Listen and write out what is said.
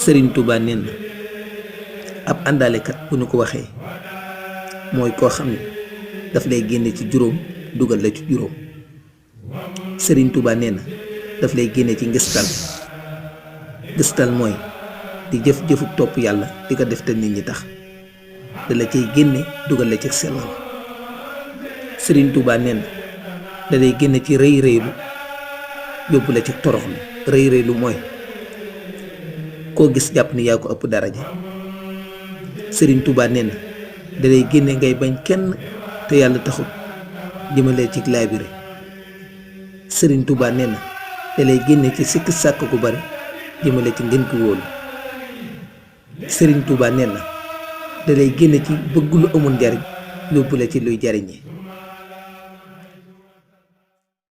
Sëriñ Tuubaa nee na ab àndaalekat bu ñu ko waxee mooy koo xam ne daf lay génne ci juróom dugal la ci juróom. Sëriñ Tuubaa nee na daf lay génne ci ngistal. ngistal mooy di jëf-jëfu topp yàlla di ko def te nit ñi tax da la cay génne dugal la ci sellal. Sëriñ Tuubaa nee na da lay génne ci rëy rëylu yóbbu la ci toroxlu. rëy rëylu mooy koo gis jàpp ni yaa ko ëpp daraja. Sëriñ Tuubaa nee na da lay génne ngay bañ kenn te yàlla taxul jëmalee ci laabire. Sëriñ Tuubaa nee na da lay génne ci sikk sàkk gu bari jëmale ci ngeen ko wóolu. Sëriñ Tuubaa nee na da lay génne ci bëgg lu amul njariñ yóbbu la ci luy jariñe.